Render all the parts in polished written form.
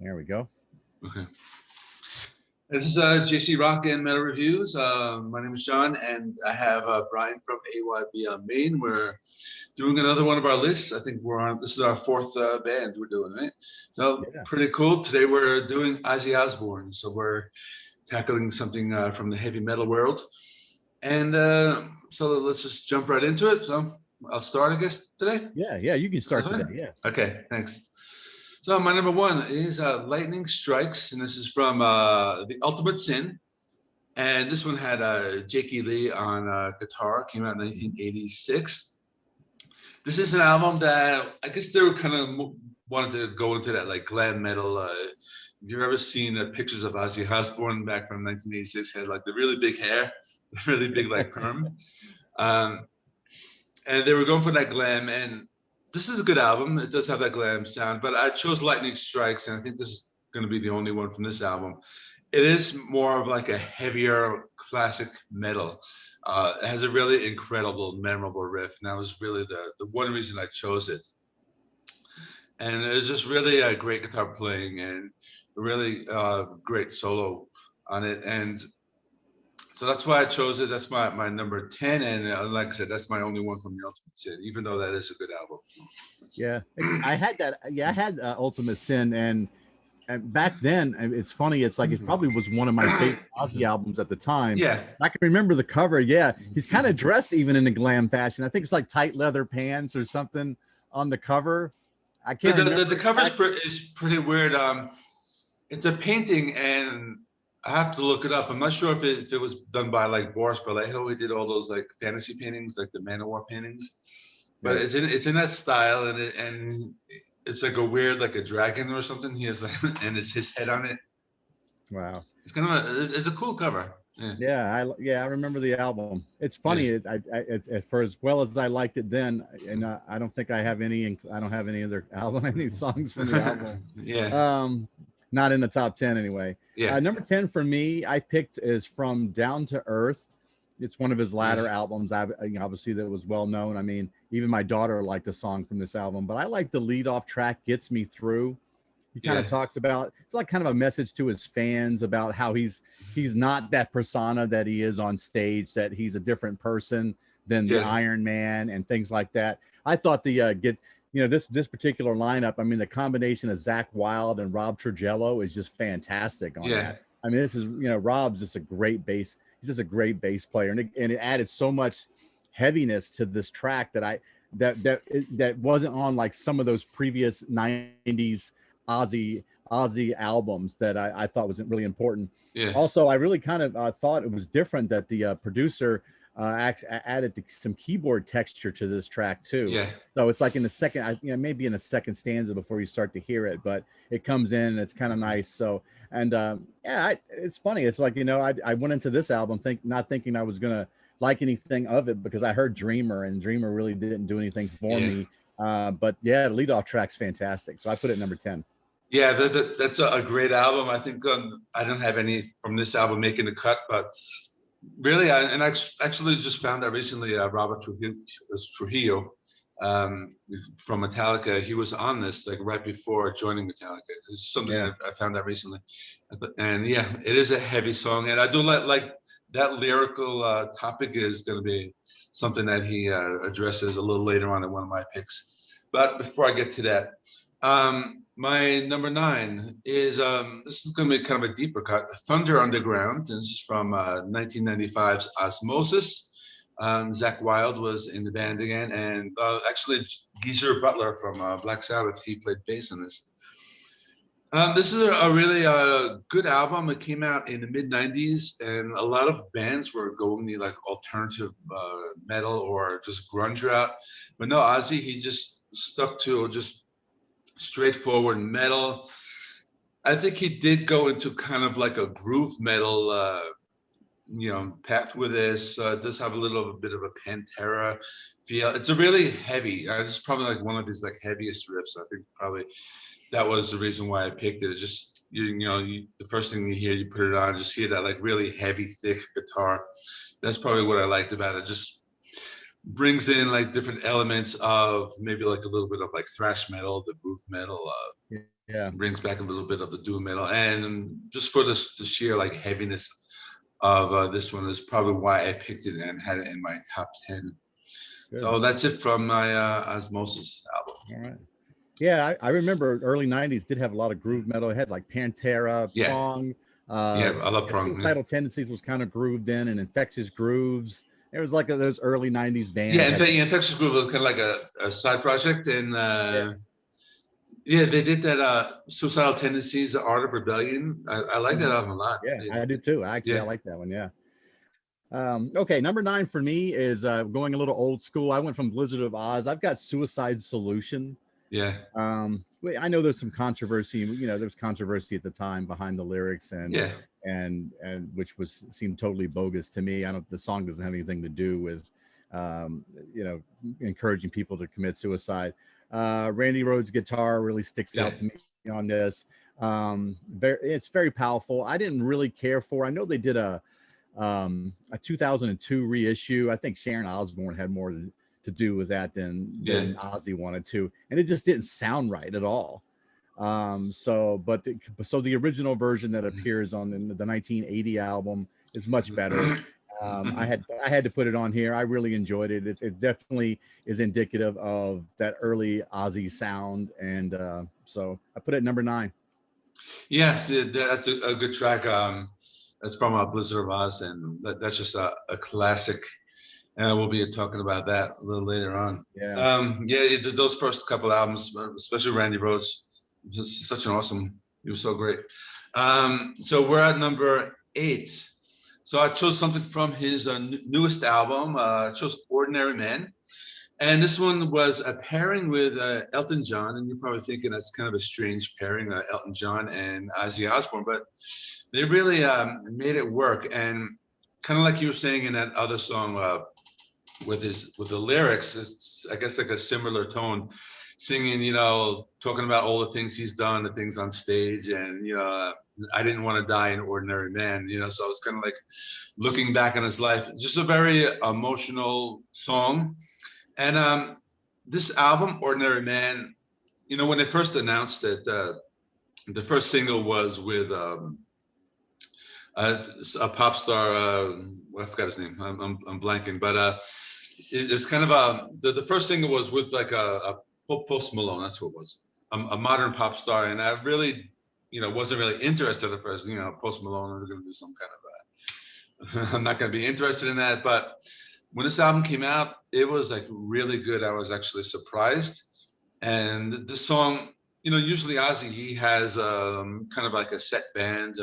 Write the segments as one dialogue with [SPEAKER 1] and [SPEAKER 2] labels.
[SPEAKER 1] There we go.
[SPEAKER 2] Okay. This is JC Rock and Metal Reviews. My name is John, and I have Brian from AYBL Maine. We're doing another one of our lists. I think this is our fourth band we're doing, right? So
[SPEAKER 1] Yeah.
[SPEAKER 2] pretty cool. Today we're doing Ozzy Osbourne. So we're tackling something from the heavy metal world. And so let's just jump right into it. So I'll start, I guess, today.
[SPEAKER 1] Yeah, you can start today. Yeah.
[SPEAKER 2] Okay, thanks. So my number one is Lightning Strikes, and this is from The Ultimate Sin. And this one had Jakey Lee on guitar, came out in 1986. This is an album that I guess they were kind of wanted to go into that like glam metal. If you've ever seen pictures of Ozzy Osbourne back from 1986, had like the really big hair, the really big like perm. And they were going for that glam, and this is a good album. It does have that glam sound, but I chose Lightning Strikes, and I think this is going to be the only one from this album. It is more of like a heavier classic metal. It has a really incredible, memorable riff, and that was really the one reason I chose it. And it's just really a great guitar playing and a really great solo on it. And so that's why I chose it. That's my number 10. And like I said, that's my only one from the Ultimate Sin, even though that is a good album.
[SPEAKER 1] Yeah. I had that. Yeah, I had Ultimate Sin. And back then, it's funny. It's like it probably was one of my favorite Ozzy albums at the time.
[SPEAKER 2] Yeah.
[SPEAKER 1] I can remember the cover. Yeah. He's kind of dressed even in a glam fashion. I think it's like tight leather pants or something on the cover. I can't remember.
[SPEAKER 2] The cover is pretty weird. It's a painting, and I have to look it up. I'm not sure if it was done by like Boris Vallejo. He did all those like fantasy paintings, like the Manowar paintings. But it's in that style, and it's like a weird like a dragon or something. He has like, and it's his head on it.
[SPEAKER 1] Wow.
[SPEAKER 2] It's kind of it's a cool cover.
[SPEAKER 1] Yeah, I remember the album. It's funny. Yeah. It's for as well as I liked it then, and I don't think I have any. I don't have any other album, any songs from the album.
[SPEAKER 2] Yeah.
[SPEAKER 1] Not in the top 10 anyway.
[SPEAKER 2] Yeah.
[SPEAKER 1] Number 10 for me, I picked is from Down to Earth. It's one of his latter albums. Obviously, that was well known. I mean, even my daughter liked the song from this album, but I like the lead off track, Gets Me Through. He kind of talks about, it's like kind of a message to his fans about how he's not that persona that he is on stage, that he's a different person than the Iron Man and things like that. I thought this particular lineup, I mean, the combination of Zakk Wylde and Rob Trujillo is just fantastic on that. I mean, this is, Rob's just a great bass. He's just a great bass player. And it added so much heaviness to this track that wasn't on like some of those previous 90s Ozzy albums that I thought was really important.
[SPEAKER 2] Yeah.
[SPEAKER 1] Also, I really kind of thought it was different that the producer added some keyboard texture to this track too.
[SPEAKER 2] Yeah.
[SPEAKER 1] So it's like in the second, maybe in the second stanza before you start to hear it, but it comes in and it's kind of nice. So, and it's funny. It's like, I went into this album not thinking I was gonna like anything of it because I heard Dreamer, and Dreamer really didn't do anything for me. But yeah, the lead off track's fantastic. So I put it number 10.
[SPEAKER 2] Yeah, that's a great album. I think I don't have any from this album making the cut, but really, I actually just found out recently Robert Trujillo from Metallica. He was on this like right before joining Metallica. It's something that I found out recently, and yeah, it is a heavy song, and I do like that lyrical topic is going to be something that he addresses a little later on in one of my picks. But before I get to that, my number 9 is this is going to be kind of a deeper cut, Thunder Underground. And this is from 1995's Osmosis. Zakk Wylde was in the band again, and actually Geezer Butler from Black Sabbath, he played bass in this. This is a really good album. It came out in the mid-90s, and a lot of bands were going the like alternative metal or just grunge route. But no, Ozzy, he just stuck to just straightforward metal. I think he did go into kind of like a groove metal path with this. It does have a little bit of a Pantera feel. It's a really heavy, it's probably like one of his like heaviest riffs. I think probably that was the reason why I picked it. It's just, the first thing you hear, you put it on, just hear that like really heavy, thick guitar. That's probably what I liked about it. Just brings in like different elements of maybe like a little bit of like thrash metal, the groove metal,
[SPEAKER 1] Yeah.
[SPEAKER 2] brings back a little bit of the doom metal, and just for the sheer like heaviness of this one is probably why I picked it and had it in my top 10.
[SPEAKER 1] Good.
[SPEAKER 2] So that's it from my Osmosis album.
[SPEAKER 1] All right. Yeah, I remember early '90s did have a lot of groove metal. It had like Pantera,
[SPEAKER 2] Yeah.
[SPEAKER 1] Prong.
[SPEAKER 2] Yeah, I love Prong.
[SPEAKER 1] Suicidal Tendencies was kind of grooved in, and Infectious Grooves. It was like those early '90s bands.
[SPEAKER 2] Yeah, Infectious Groove was kind of like a side project, and
[SPEAKER 1] Yeah.
[SPEAKER 2] yeah, they did that Suicidal Tendencies, The Art of Rebellion. I like that album a lot.
[SPEAKER 1] Yeah, I do too. Actually, I
[SPEAKER 2] Yeah.
[SPEAKER 1] like that one. Yeah. Okay, number 9 for me is going a little old school. I went from Blizzard of Oz. I've got Suicide Solution.
[SPEAKER 2] Yeah.
[SPEAKER 1] I know there's some controversy. You know, there's controversy at the time behind the lyrics
[SPEAKER 2] Yeah.
[SPEAKER 1] and which seemed totally bogus to me. The song doesn't have anything to do with you know, encouraging people to commit suicide. Randy Rhoads' guitar really sticks out to me on this. It's very powerful. I didn't really care for. I know they did a 2002 reissue. I think Sharon Osbourne had more to do with that than Ozzy wanted to, and it just didn't sound right at all. So the original version that appears on the 1980 album is much better. I had to put it on here. I really enjoyed it. It definitely is indicative of that early Ozzy sound, and so I put it at number 9.
[SPEAKER 2] Yes, that's a good track. That's from Blizzard of Oz, and that's just a classic. And we'll be talking about that a little later on.
[SPEAKER 1] Yeah.
[SPEAKER 2] Those first couple albums, especially Randy Rhoads, just such an awesome. He was so great. So we're at number 8. So I chose something from his newest album. I chose Ordinary Man. And this one was a pairing with Elton John. And you're probably thinking that's kind of a strange pairing, Elton John and Ozzy Osbourne. But they really made it work. And kind of like you were saying in that other song with the lyrics, it's, I guess, like a similar tone. Singing, you know, talking about all the things he's done, the things on stage, and you know, I didn't want to die an ordinary man, you know. So it's kind of like looking back on his life. Just a very emotional song. And this album, Ordinary Man, you know, when they first announced it, the first single was with a pop star. I forgot his name. I'm blanking, but it's kind of the first single was with like a Post Malone. That's what it was. A modern pop star, and I really, you know, wasn't really interested at first. You know, Post Malone was going to do some kind of. I'm not going to be interested in that. But when this album came out, it was like really good. I was actually surprised. And this song, you know, usually Ozzy, he has kind of like a set band.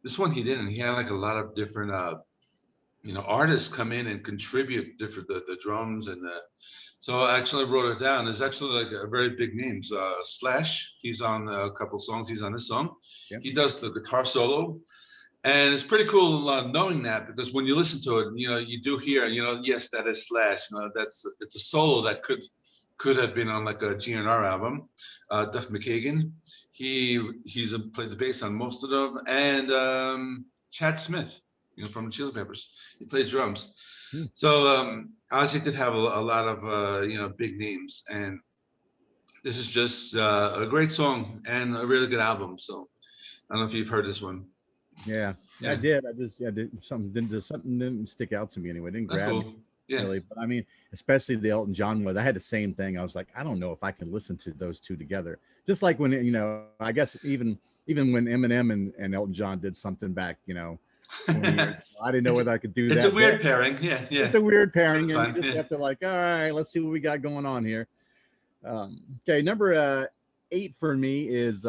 [SPEAKER 2] This one he didn't. He had like a lot of different, you know, artists come in and contribute different the drums and the. So I actually wrote it down. There's actually like a very big names. Slash, he's on a couple songs. He's on this song.
[SPEAKER 1] Yep.
[SPEAKER 2] He does the guitar solo. And it's pretty cool knowing that, because when you listen to it, you know, you do hear, you know, yes, that is Slash. You know, it's a solo that could have been on like a GNR album. Duff McKagan, he's played the bass on most of them, and Chad Smith, you know, from the Chili Peppers, he plays drums. So Ozzy did have a lot of you know, big names, and this is just a great song and a really good album. So I don't know if you've heard this one.
[SPEAKER 1] Yeah, I did. Something didn't stick out to me anyway. It didn't grab me.
[SPEAKER 2] Yeah.
[SPEAKER 1] Really, but I mean, especially the Elton John one. I had the same thing. I was like, I don't know if I can listen to those two together. Just like when, you know, I guess even when Eminem and Elton John did something back, you know, 20 years ago, I didn't know whether I could do that.
[SPEAKER 2] It's a weird pairing. Yeah.
[SPEAKER 1] It's a weird pairing, and you just have to like, all right, let's see what we got going on here. Okay, number 8 for me is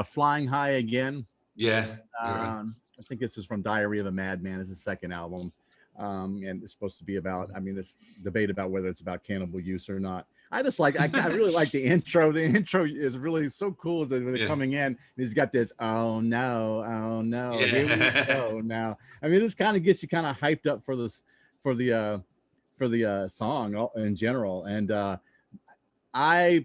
[SPEAKER 1] Flying High Again.
[SPEAKER 2] Yeah.
[SPEAKER 1] I think this is from Diary of a Madman. It's the second album. And it's supposed to be about, I mean, this debate about whether it's about cannibal use or not. I really like the intro. The intro is really so cool that when they're coming in, he's got this, oh no, here we go now. I mean, this kind of gets you kind of hyped up for the song in general. And I'm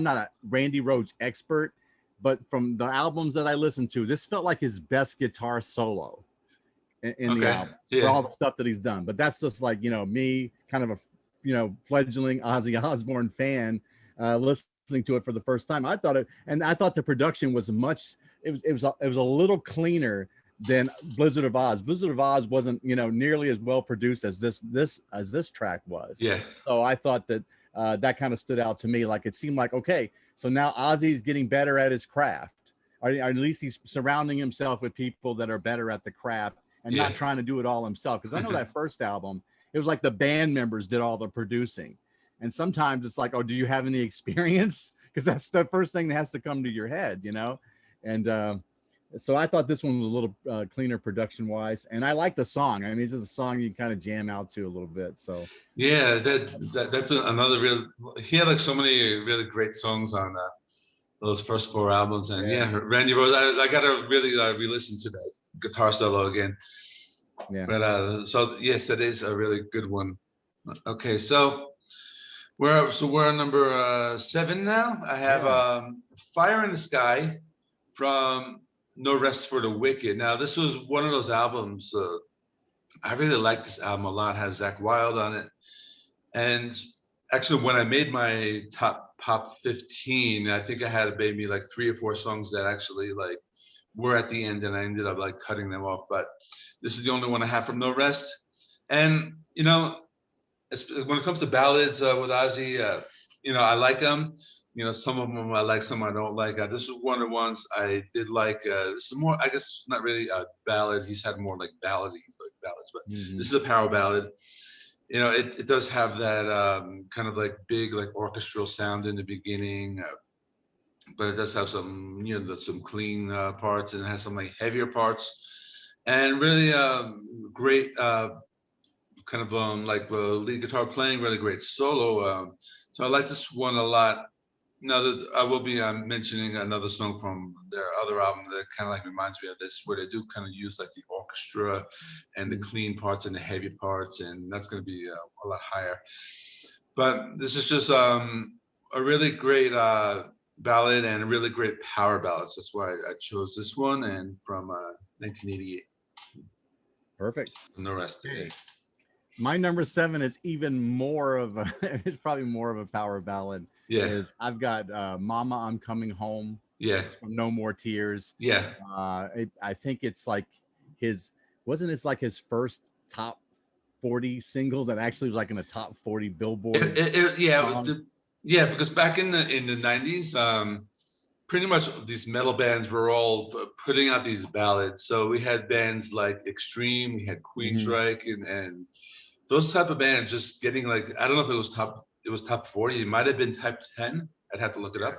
[SPEAKER 1] not a Randy Rhoads expert, but from the albums that I listened to, this felt like his best guitar solo. in the
[SPEAKER 2] Okay.
[SPEAKER 1] album for
[SPEAKER 2] Yeah.
[SPEAKER 1] all the stuff that he's done. But that's just like, you know, me kind of a, you know, fledgling Ozzy Osbourne fan, listening to it for the first time. I thought it, and I thought the production was much, it was a little cleaner than Blizzard of Oz. Blizzard of Oz wasn't, you know, nearly as well produced as this track was.
[SPEAKER 2] Yeah.
[SPEAKER 1] So I thought that that kind of stood out to me. Like it seemed like, okay, so now Ozzy's getting better at his craft, or at least he's surrounding himself with people that are better at the craft and
[SPEAKER 2] Yeah.
[SPEAKER 1] not trying to do it all himself. Because I know that first album, it was like the band members did all the producing, and sometimes it's like, oh, do you have any experience? Because that's the first thing that has to come to your head, you know. And so I thought this one was a little cleaner production wise, and I like the song. I mean, this is a song you can kind of jam out to a little bit. So
[SPEAKER 2] Yeah, that's another real. He had like so many really great songs on those first four albums, and yeah, Randy Rose. I gotta really re-listen to that guitar solo again.
[SPEAKER 1] yeah.
[SPEAKER 2] But so yes, that is a really good one. Okay, so we're on number 7 now. I have Fire in the Sky from No Rest for the Wicked. Now this was one of those albums. I really like this album a lot. It has Zakk Wylde on it. And actually, when I made my top pop 15, I think I had maybe like 3 or 4 songs that actually like were at the end, and I ended up like cutting them off. But this is the only one I have from No Rest. And you know, when it comes to ballads with Ozzy, you know, I like them. You know, some of them I like, some I don't like. This is one of the ones I did like. This is more, I guess, not really a ballad. He's had more like ballady like ballads, but this is a power ballad. You know, it does have that kind of like big like orchestral sound in the beginning, but it does have some, you know, some clean parts, and it has some like heavier parts, and really great kind of like lead guitar playing, really great solo. So I like this one a lot. Now that I will be mentioning another song from their other album that kind of like reminds me of this, where they do kind of use like the orchestra and the clean parts and the heavy parts, and that's going to be a lot higher. But this is just a really great ballad and a really great power ballad. So that's why I chose this one, and from 1988.
[SPEAKER 1] Perfect.
[SPEAKER 2] No Rest.
[SPEAKER 1] Okay. My number 7 is even more of a, it's probably more of a power ballad.
[SPEAKER 2] Yeah.
[SPEAKER 1] Is I've got Mama, I'm Coming Home.
[SPEAKER 2] Yeah.
[SPEAKER 1] From No More Tears.
[SPEAKER 2] Yeah.
[SPEAKER 1] I think it's like wasn't it like his first top 40 single that actually was like in the top 40 Billboard songs?
[SPEAKER 2] Yeah, because back in the 90s, pretty much these metal bands were all putting out these ballads. So we had bands like Extreme, we had Queensryche, and those type of bands just getting like, I don't know if it was top 40. It might have been top 10. I'd have to look it up,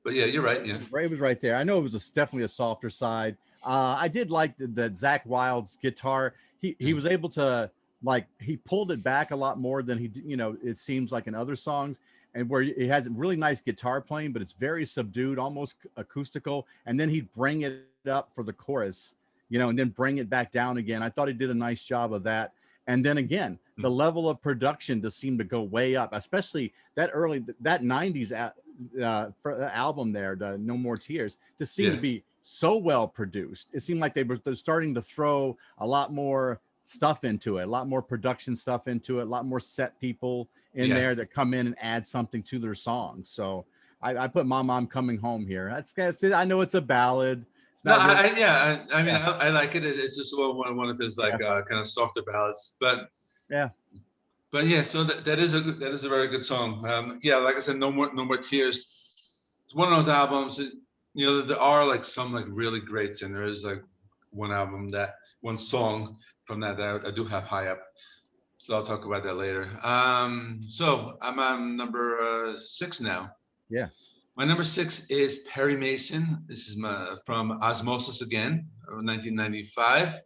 [SPEAKER 2] but yeah, you're right. Yeah,
[SPEAKER 1] It was right there. I know it was definitely a softer side. I did like that Zakk Wylde's guitar. He was able to, like, he pulled it back a lot more than he, you know, it seems like in other songs, and where he has really nice guitar playing, but it's very subdued, almost acoustical. And then he'd bring it up for the chorus, you know, and then bring it back down again. I thought he did a nice job of that. And then again, the level of production just seemed to go way up, especially that 90s album there, the No More Tears, just seemed to be so well produced. It seemed like they're starting to throw a lot more stuff into it, a lot more production stuff into it, a lot more set people in there that come in and add something to their songs. So I put Mama, I'm Coming Home here. That's I know it's a ballad.
[SPEAKER 2] No, I mean, I like it. It's just one of his like kind of softer ballads, but yeah. So that is a very good song. Yeah, like I said, No More Tears. It's one of those albums that, you know, there are like some like really greats, and there is like one song from that I do have high up. So I'll talk about that later. So I'm on number 6 now.
[SPEAKER 1] Yes.
[SPEAKER 2] My number 6 is Perry Mason. This is from Osmosis again, 1995.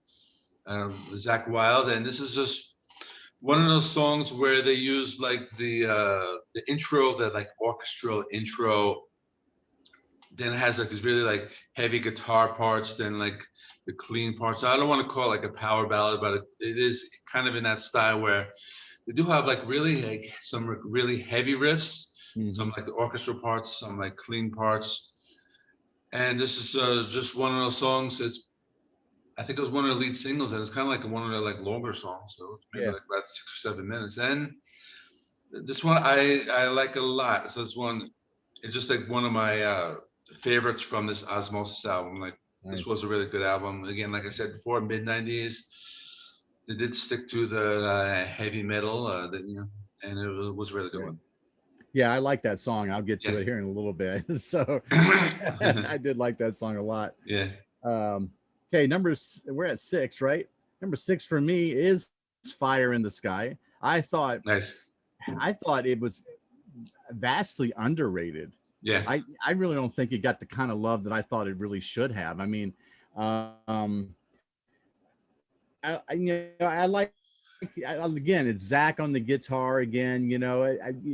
[SPEAKER 2] Zakk Wylde, and this is just one of those songs where they use like the intro, the like orchestral intro. Then it has like these really like heavy guitar parts, then like the clean parts. I don't want to call it like a power ballad, but it is kind of in that style where they do have like really like some really heavy riffs. Some like the orchestral parts, some like clean parts, and this is just one of those songs. I think it was one of the lead singles, and it's kind of like one of their like longer songs, so it's maybe
[SPEAKER 1] Yeah.
[SPEAKER 2] like about 6 or 7 minutes. And this one I like a lot. So this one, it's just like one of my favorites from this Osmosis album. Like this
[SPEAKER 1] Nice.
[SPEAKER 2] was a really good album. Again, like I said before, mid 90s. They did stick to the heavy metal, and it was a really good
[SPEAKER 1] Yeah.
[SPEAKER 2] one.
[SPEAKER 1] Yeah, I like that song. I'll get to
[SPEAKER 2] Yeah.
[SPEAKER 1] it here in a little bit. So I did like that song a lot.
[SPEAKER 2] Yeah.
[SPEAKER 1] Okay, we're at 6, right? Number 6 for me is Fire in the Sky. I thought
[SPEAKER 2] Nice.
[SPEAKER 1] it was vastly underrated.
[SPEAKER 2] Yeah.
[SPEAKER 1] I really don't think it got the kind of love that I thought it really should have. I mean, I like, again, it's Zach on the guitar again.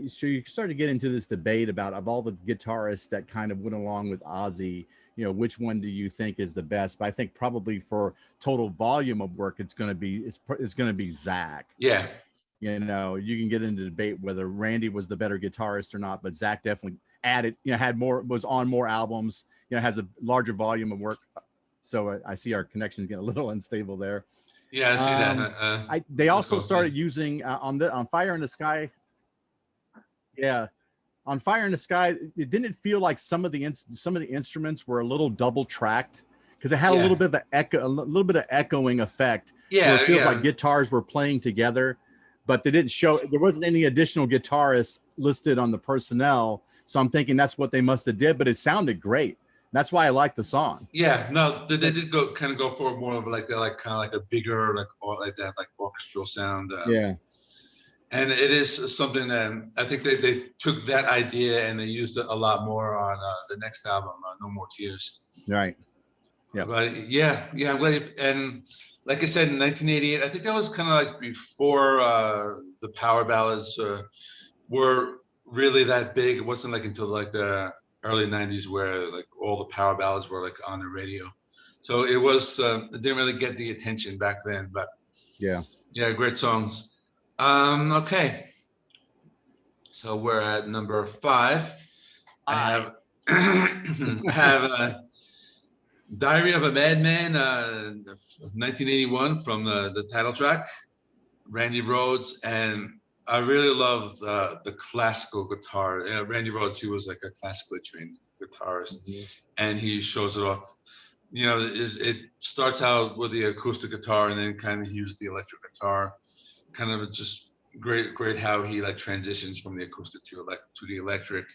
[SPEAKER 1] So you start to get into this debate about, of all the guitarists that kind of went along with Ozzy, which one do you think is the best? But I think probably for total volume of work, it's going to be Zach.
[SPEAKER 2] Yeah.
[SPEAKER 1] You can get into debate whether Randy was the better guitarist or not, but Zach definitely added, was on more albums, has a larger volume of work. So I see our connections getting a little unstable there.
[SPEAKER 2] Yeah, I see that.
[SPEAKER 1] They also started using on Fire in the Sky. Yeah, on Fire in the Sky, it didn't feel like some of the instruments were a little double tracked, because it had a little bit of a little bit of echoing effect.
[SPEAKER 2] Yeah,
[SPEAKER 1] where it feels like guitars were playing together, but they didn't show. There wasn't any additional guitarists listed on the personnel, so I'm thinking that's what they must have did. But it sounded great. That's why I like the song.
[SPEAKER 2] Yeah, no, they did go for more of like a bigger like that like orchestral sound.
[SPEAKER 1] Yeah,
[SPEAKER 2] and it is something that I think they took that idea and they used it a lot more on the next album, No More Tears.
[SPEAKER 1] right.
[SPEAKER 2] Yeah, but yeah, I'm glad. And like I said, in 1988, I think that was kind of like before the power ballads were really that big. It wasn't like until like the early 90s where like all the power ballads were like on the radio. So it was it didn't really get the attention back then, but
[SPEAKER 1] yeah,
[SPEAKER 2] great songs. Okay, so we're at number 5. I have I have Diary of a Madman, 1981, from the title track, Randy Rhoads. And I really love the classical guitar. Randy Rhoads, he was like a classically trained guitarist, and he shows it off. It starts out with the acoustic guitar, and then kind of he used the electric guitar. Kind of just great how he like transitions from the acoustic to the electric.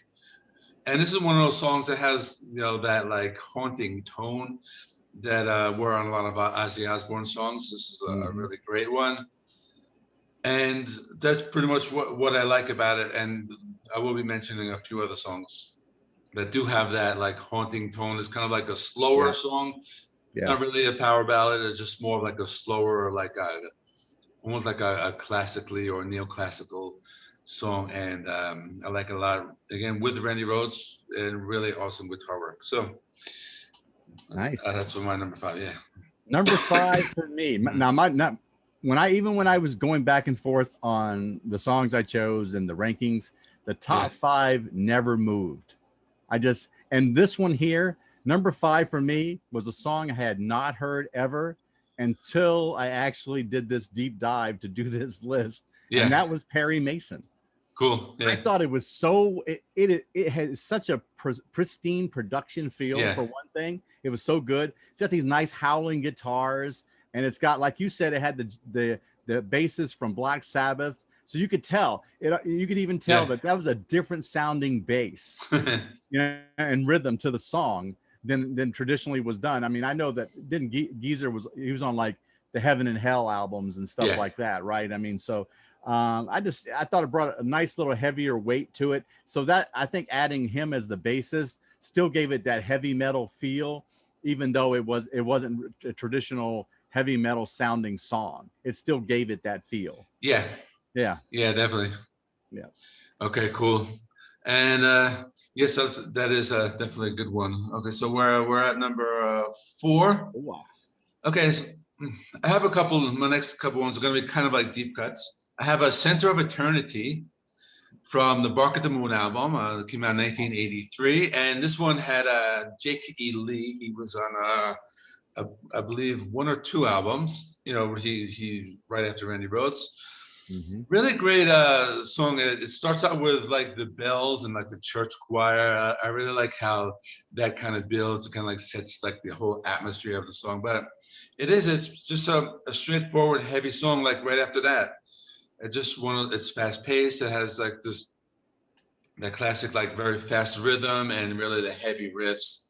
[SPEAKER 2] And this is one of those songs that has that like haunting tone that were on a lot of Ozzy Osbourne songs. This is a really great one. And that's pretty much what I like about it. And I will be mentioning a few other songs that do have that like haunting tone. It's kind of like a slower song. It's not really a power ballad. It's just more like a slower, like almost like a classically or neoclassical song. And I like it a lot. Again, with Randy Rhoads, and really awesome guitar work. So
[SPEAKER 1] nice.
[SPEAKER 2] That's for my number 5. Yeah.
[SPEAKER 1] Number 5 for me. Now, when I was going back and forth on the songs I chose and the rankings, the top 5 never moved. And this one here, number 5 for me, was a song I had not heard ever until I actually did this deep dive to do this list. Yeah. And that was Perry Mason.
[SPEAKER 2] Cool. Yeah.
[SPEAKER 1] I thought it was it had such a pristine production feel. For one thing. It was so good. It's got these nice howling guitars, and it's got, like you said, it had the basses from Black Sabbath. So you could tell you could even tell that was a different sounding bass, and rhythm to the song than traditionally was done. I mean, I know that Geezer was on like the Heaven and Hell albums and stuff like that, right? I mean, so I thought it brought a nice little heavier weight to it. So that, I think adding him as the bassist still gave it that heavy metal feel, even though it wasn't a traditional heavy metal sounding song. It still gave it that feel. Yeah,
[SPEAKER 2] definitely.
[SPEAKER 1] Yeah.
[SPEAKER 2] Okay, cool. And yes, that is definitely a good one. Okay, so we're at number 4.
[SPEAKER 1] Wow.
[SPEAKER 2] Okay, so I have my next couple ones are going to be kind of like deep cuts. I have a Center of Eternity from the Bark at the Moon album. It came out in 1983, and this one had Jake E. Lee. He was on I believe, one or two albums. You know, he right after Randy Rhoads.
[SPEAKER 1] Hmm.
[SPEAKER 2] Really great song. It starts out with like the bells and like the church choir. I really like how that kind of builds, kind of like sets like the whole atmosphere of the song. But it's just a straightforward, heavy song. Like right after that, it's fast paced. It has like this that classic like very fast rhythm and really the heavy riffs.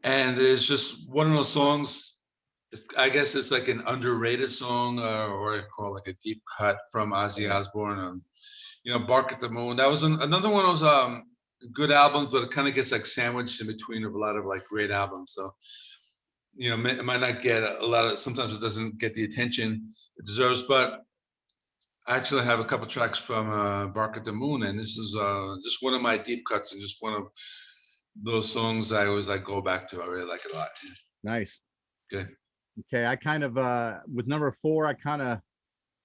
[SPEAKER 2] And it's just one of those songs. I guess it's like an underrated song, or I call it like a deep cut from Ozzy
[SPEAKER 1] Right.
[SPEAKER 2] Osbourne. Bark at the Moon. That was another one of those good albums, but it kind of gets like sandwiched in between of a lot of like great albums. So it might not get a lot of. Sometimes it doesn't get the attention it deserves. But I actually have a couple tracks from Bark at the Moon, and this is just one of my deep cuts and just one of those songs I always like go back to. I really like it a lot.
[SPEAKER 1] Nice.
[SPEAKER 2] Good.
[SPEAKER 1] Okay, I kind of with number 4, I kind of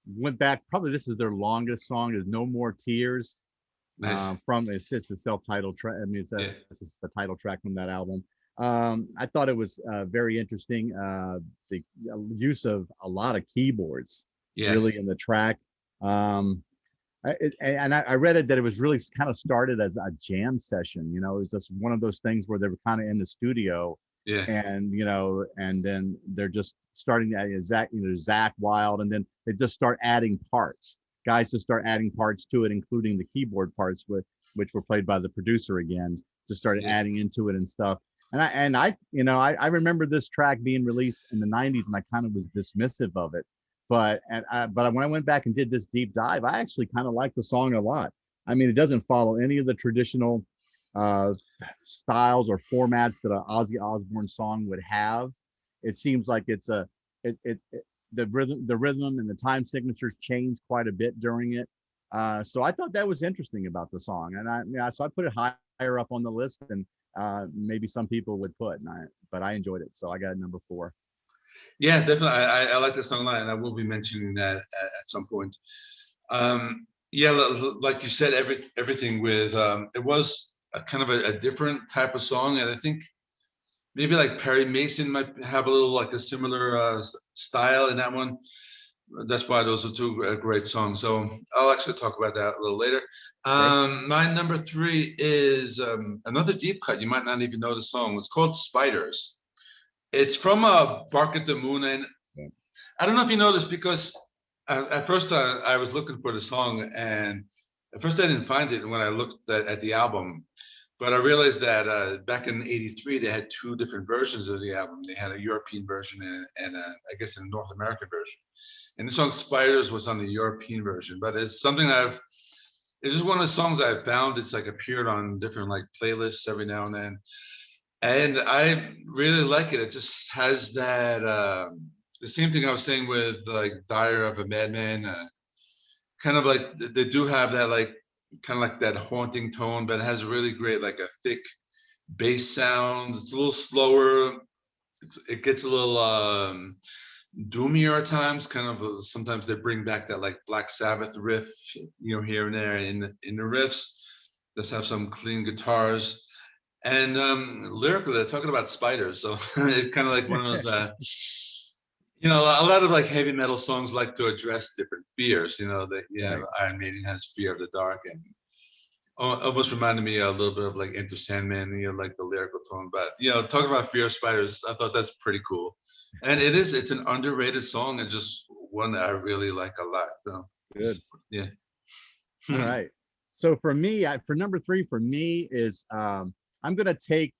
[SPEAKER 1] went back. Probably this is their longest song. Is No More Tears.
[SPEAKER 2] Nice.
[SPEAKER 1] From it's just a self-titled track. I mean,
[SPEAKER 2] Yeah.
[SPEAKER 1] it's the title track from that album. I thought it was very interesting. The use of a lot of keyboards
[SPEAKER 2] Yeah.
[SPEAKER 1] really in the track. I read it that it was really kind of started as a jam session. You know, it was just one of those things where they were kind of in the studio,
[SPEAKER 2] Yeah.
[SPEAKER 1] and and then they're just starting to Zach Wild, and then they just start adding parts. Guys just start adding parts to it, including the keyboard parts, which were played by the producer again. Just started
[SPEAKER 2] Yeah.
[SPEAKER 1] adding into it and stuff. I remember this track being released in the '90s, and I kind of was dismissive of it. But when I went back and did this deep dive, I actually kind of like the song a lot. I mean, it doesn't follow any of the traditional uh, styles or formats that an Ozzy Osbourne song would have. It seems like the rhythm and the time signatures change quite a bit during it. So I thought that was interesting about the song, and so I put it higher up on the list than maybe some people would put. But I enjoyed it, so I got number 4.
[SPEAKER 2] Yeah, definitely. I like the song a lot, and I will be mentioning that at some point. Yeah, like you said, everything with it was a kind of a different type of song, and I think maybe like Perry Mason might have a little like a similar style in that one. That's why those are two great songs. So I'll actually talk about that a little later.
[SPEAKER 1] Okay.
[SPEAKER 2] My number 3 is another deep cut. You might not even know the song. It's called Spiders. It's from Bark at the Moon, and
[SPEAKER 1] Yeah.
[SPEAKER 2] I don't know if you know this because at first I was looking for the song, and at first I didn't find it when I looked at the album. But I realized that back in '83 they had two different versions of the album. They had a European version and I guess a North American version. And the song "Spiders" was on the European version. But it's something it's just one of the songs I've found. It's like appeared on different like playlists every now and then, and I really like it. It just has that the same thing I was saying with like "Diary of a Madman." Kind of like they do have that like kind of like that haunting tone, but it has a really great like a thick bass sound. It's a little slower. It gets a little doomier at times. Kind of sometimes they bring back that like Black Sabbath riff, here and there in the riffs. Let's have some clean guitars. And lyrically, they're talking about spiders, so it's kind of like one of those. A lot of like heavy metal songs like to address different fears. That
[SPEAKER 1] Right.
[SPEAKER 2] Iron Maiden has fear of the dark, and almost reminded me a little bit of like Enter Sandman, like the lyrical tone. But talking about fear of spiders, I thought that's pretty cool, and it's an underrated song and just one that I really like a lot. So
[SPEAKER 1] Good.
[SPEAKER 2] yeah.
[SPEAKER 1] All right. So for me, for number 3 for me is I'm gonna take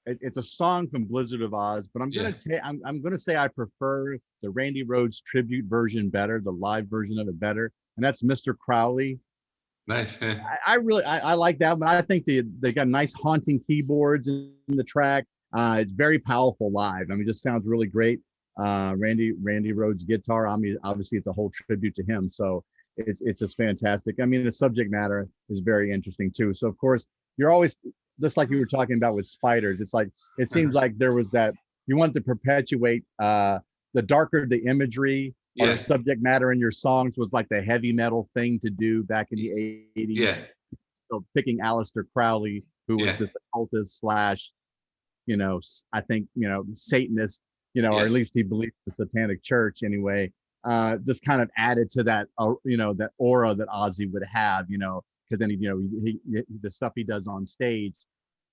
[SPEAKER 1] it's a song from Blizzard of Oz, but
[SPEAKER 2] Yeah.
[SPEAKER 1] I'm gonna say I prefer the Randy Rhoads tribute version better, the live version of it better, and that's Mr. Crowley.
[SPEAKER 2] Nice. Yeah.
[SPEAKER 1] I like that, but I think they got nice haunting keyboards in the track. It's very powerful live. I mean, it just sounds really great. Randy Rhoads guitar. I mean, obviously it's a whole tribute to him, so it's just fantastic. I mean, the subject matter is very interesting too. So of course you're always just like you were talking about with Spiders. It's like it seems like there was that you want to perpetuate the darker the imagery or
[SPEAKER 2] Yeah.
[SPEAKER 1] subject matter in your songs was like the heavy metal thing to do back in the
[SPEAKER 2] Yeah.
[SPEAKER 1] 80s. So picking Aleister Crowley, who was
[SPEAKER 2] Yeah.
[SPEAKER 1] this occultist slash, I think, Satanist or
[SPEAKER 2] Yeah.
[SPEAKER 1] at least he believed the Satanic Church anyway. This kind of added to that, that aura that Ozzy would have, because then the stuff he does on stage,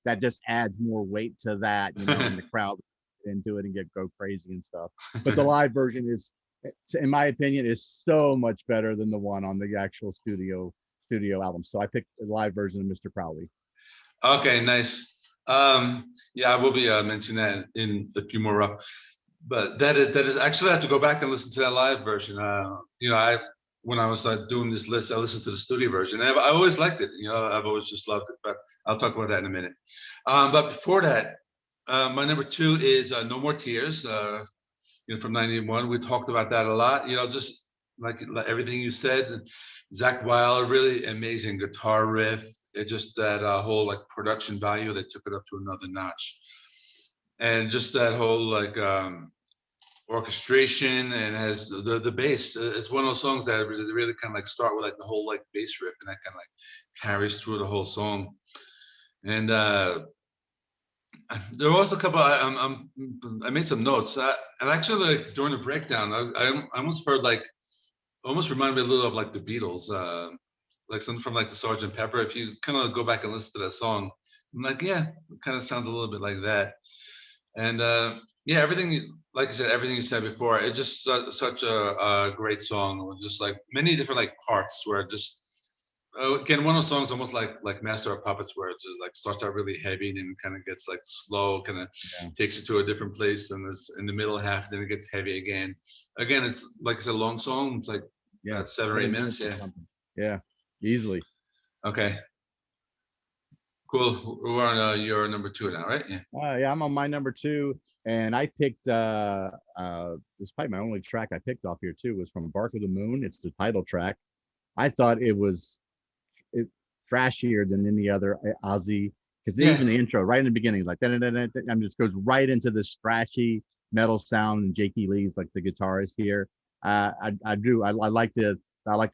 [SPEAKER 1] that just adds more weight to that, and the crowd into it and go crazy and stuff. But the live version is, in my opinion, is so much better than the one on the actual studio album. So I picked the live version of Mr. Crowley.
[SPEAKER 2] Okay, nice. Yeah, I will be mentioning that in the few more up. But that is actually, I have to go back and listen to that live version. I when I was doing this list, I listened to the studio version, and I always liked it. I've always just loved it. But I'll talk about that in a minute. But before that, my number 2 is "No More Tears," from '91. We talked about that a lot. Just like everything you said, Zach Wilde, really amazing guitar riff. It just that whole like production value that took it up to another notch, and just that whole like orchestration, and has the bass. It's one of those songs that really kind of like start with like the whole like bass riff, and that kind of like carries through the whole song. And there was a couple. I made some notes, and actually like during the breakdown, I almost heard like almost reminded me a little of like the Beatles, like something from like the Sgt. Pepper. If you kind of go back and listen to that song, I'm like, yeah, it kind of sounds a little bit like that. And yeah, everything, like I said, everything you said before, it's just such a great song with just like many different like parts where it just again, one of those songs almost like Master of Puppets, where it just like starts out really heavy and then kind of gets like slow, kind of takes you to a different place, and it's in the middle half, then it gets heavy again. Again, it's like it's a long song. It's like 7 or 8 minutes.
[SPEAKER 1] Yeah, easily.
[SPEAKER 2] Okay. Cool. We're on your number 2 now, right? Yeah.
[SPEAKER 1] Yeah, I'm on my number 2, and I picked this is probably my only track I picked off here too, was from Bark of the Moon. It's the title track. I thought it was trashier than any other Ozzy, because even the intro right in the beginning, like that, just goes right into this thrashy metal sound, and Jakey Lee's like the guitarist here. I like the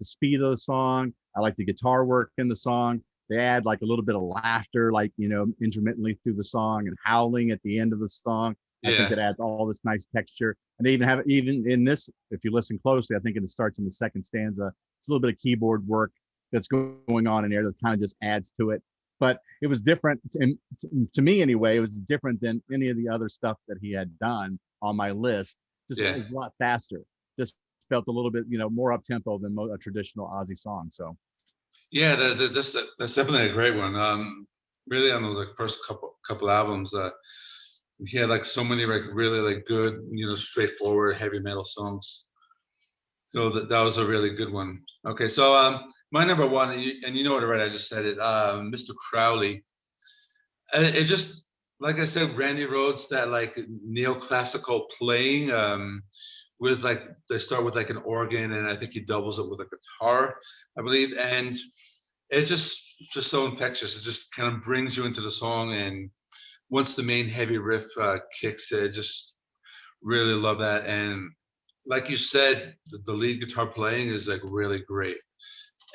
[SPEAKER 1] speed of the song. I like the guitar work in the song. They add like a little bit of laughter, like intermittently through the song, and howling at the end of the song. I think it adds all this nice texture. And they even in this, if you listen closely, I think it starts in the second stanza. It's a little bit of keyboard work that's going on in there that kind of just adds to it. But it was different, and to me anyway, it was different than any of the other stuff that he had done on my list. It was a lot faster. Just felt a little bit more up tempo than a traditional Ozzy song. So
[SPEAKER 2] yeah, that's definitely a great one. Really on those like first couple albums, he had like so many like really like good, straightforward heavy metal songs. So that was a really good one. Okay, so my number 1, and you know it already, I just said it, Mr. Crowley. It just, like I said, Randy Rhoads, that like neoclassical playing, with like, they start with like an organ, and I think he doubles it with a guitar, I believe, and it's just so infectious. It just kind of brings you into the song, and once the main heavy riff kicks, it just really love that. And like you said, the lead guitar playing is like really great.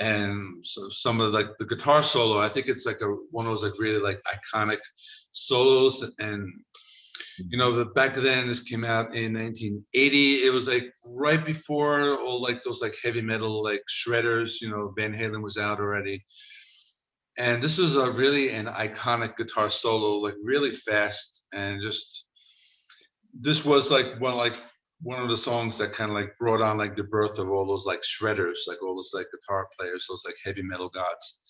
[SPEAKER 2] And so some of like the guitar solo, I think it's like one of those like really like iconic solos. And back then, this came out in 1980. It was like right before all like those like heavy metal like shredders. Van Halen was out already, and this was a really an iconic guitar solo, like really fast, and just this was like one of the songs that kind of like brought on like the birth of all those like shredders, like all those like guitar players, those like heavy metal gods.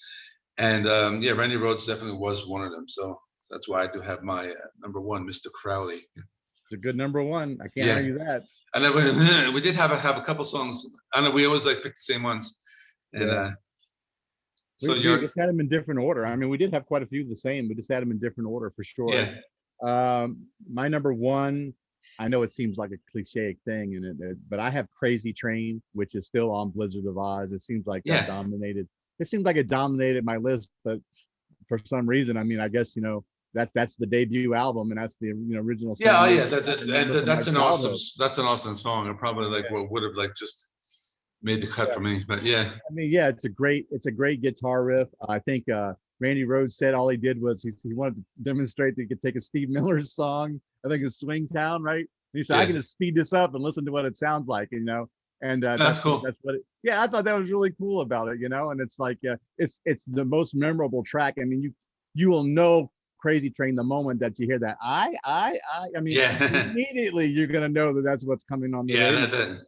[SPEAKER 2] And yeah, Randy Rhoads definitely was one of them. So that's why I do have my number 1, Mr. Crowley.
[SPEAKER 1] It's a good number 1. I can't argue that.
[SPEAKER 2] And then we did have a couple songs. I know we always like pick the same ones. And
[SPEAKER 1] so we just had them in different order. I mean, we did have quite a few the same. We just had them in different order for sure.
[SPEAKER 2] Yeah.
[SPEAKER 1] My number 1, I know it seems like a cliche thing, but I have Crazy Train, which is still on Blizzard of Oz. It seems like it dominated my list, but for some reason, I mean, I guess that's the debut album, and that's the original song.
[SPEAKER 2] Yeah, that's an awesome song, and probably like what would have like just made the cut for me. But yeah,
[SPEAKER 1] I mean, yeah, it's a great guitar riff. I think Randy Rhoads said all he did was he wanted to demonstrate that he could take a Steve Miller song, I think it's Swing Town, right, He said, I can just speed this up and listen to what it sounds like, you know. And
[SPEAKER 2] That's cool.
[SPEAKER 1] that's what yeah, I thought that was really cool about it, you know. And it's like it's the most memorable track. I mean, you will know Crazy Train the moment that you hear that I mean,
[SPEAKER 2] Yeah.
[SPEAKER 1] immediately you're gonna know that that's what's coming on the
[SPEAKER 2] Yeah,
[SPEAKER 1] radio.
[SPEAKER 2] that,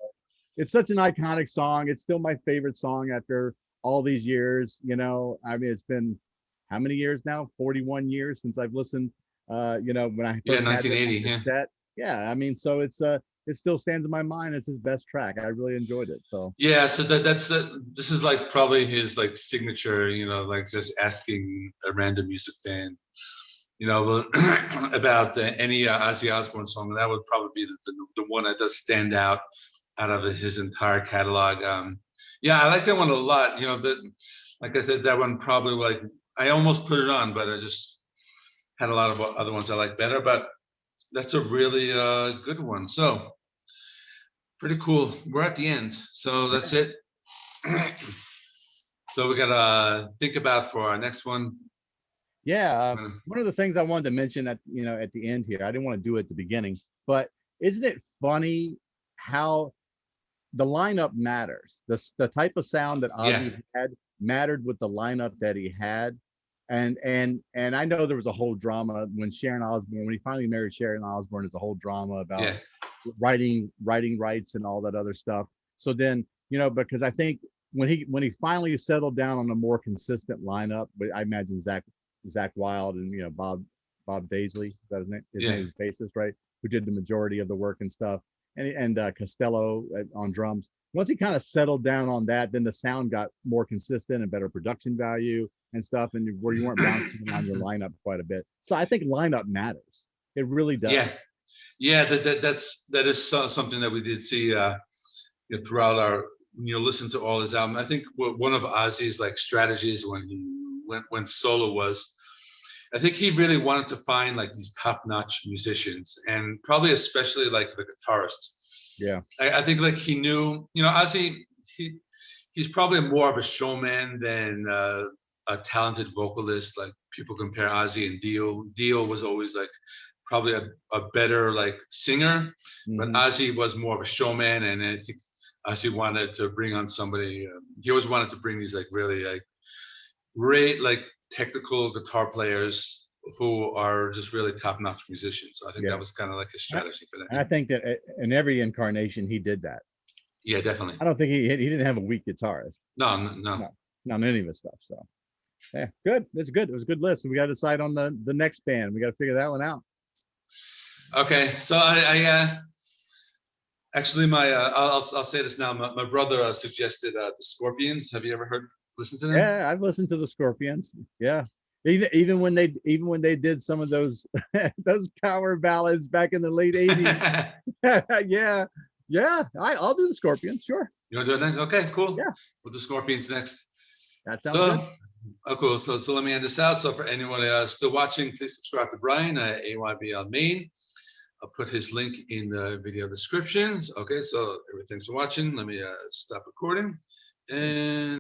[SPEAKER 1] It's such an iconic song. It's still my favorite song after all these years. You know, I mean, it's been how many years now? 41 years since I've listened. You know, when I
[SPEAKER 2] yeah,
[SPEAKER 1] first had it on
[SPEAKER 2] 1980. Yeah.
[SPEAKER 1] cassette. Yeah, I mean, so it still stands in my mind as his best track. I really enjoyed it. So
[SPEAKER 2] Yeah, so that's this is like probably his like signature, you know, like just asking a random music fan, you know, about any Ozzy Osbourne song. That would probably be the one that does stand out of his entire catalog. Yeah, I like that one a lot. You know, that like I said, that one probably like I almost put it on, but I just had a lot of other ones I like better. But that's a really good one. So pretty cool. We're at the end, so that's it. So we gotta think about for our next one.
[SPEAKER 1] yeah,
[SPEAKER 2] Uh,
[SPEAKER 1] one of the things I wanted to mention at at the end here, I didn't want to do it at the beginning, but isn't it funny how the lineup matters. The type of sound that
[SPEAKER 2] Yeah,
[SPEAKER 1] Ozzy had mattered with the lineup that he had. And I know there was a whole drama when he finally married Sharon Osbourne, there's a whole drama about
[SPEAKER 2] yeah,
[SPEAKER 1] writing rights and all that other stuff. So then, you know, because I think when he finally settled down on a more consistent lineup, but I imagine Zach Wild and Bob Daisley, is that his name? His
[SPEAKER 2] yeah,
[SPEAKER 1] name is bassist, right? Who did the majority of the work and stuff, and Costello on drums. Once he kind of settled down on that, then the sound got more consistent and better production value and stuff, and where you weren't bouncing around your lineup quite a bit. So I think lineup matters. It really does.
[SPEAKER 2] yeah, yeah. That is something that we did see throughout our listen to all his album. I think one of Ozzy's like strategies when he went solo was I think he really wanted to find like these top-notch musicians, and probably especially like the guitarist.
[SPEAKER 1] Yeah.
[SPEAKER 2] I think like he knew, Ozzy, he's probably more of a showman than a talented vocalist. Like people compare Ozzy and Dio. Dio was always like probably a better like singer, but Ozzy was more of a showman, and I think Ozzy wanted to bring on somebody. He always wanted to bring these like really like great like technical guitar players who are just really top-notch musicians. So I think
[SPEAKER 1] Yeah.
[SPEAKER 2] that was kind of like a strategy for that.
[SPEAKER 1] And I think that in every incarnation he did that.
[SPEAKER 2] Yeah, definitely.
[SPEAKER 1] I don't think he didn't have a weak guitarist.
[SPEAKER 2] No.
[SPEAKER 1] Not any of his stuff. So yeah, good. It's good. It was a good list. So we got to decide on the next band. We got to figure that one out.
[SPEAKER 2] Okay, so I actually I'll say this now. My brother suggested the Scorpions. Have you ever listened to them?
[SPEAKER 1] Yeah, I've listened to the Scorpions. Yeah. Even when they did some of those those power ballads back in the late 80s. yeah. I'll do the Scorpions, sure.
[SPEAKER 2] You want to do it next? Okay, cool.
[SPEAKER 1] Yeah.
[SPEAKER 2] We'll do Scorpions next.
[SPEAKER 1] That sounds good.
[SPEAKER 2] Oh, cool. So let me end this out. So for anyone still watching, please subscribe to Brian at AYBL Maine. I'll put his link in the video descriptions. Okay, so thanks for watching. Let me stop recording. And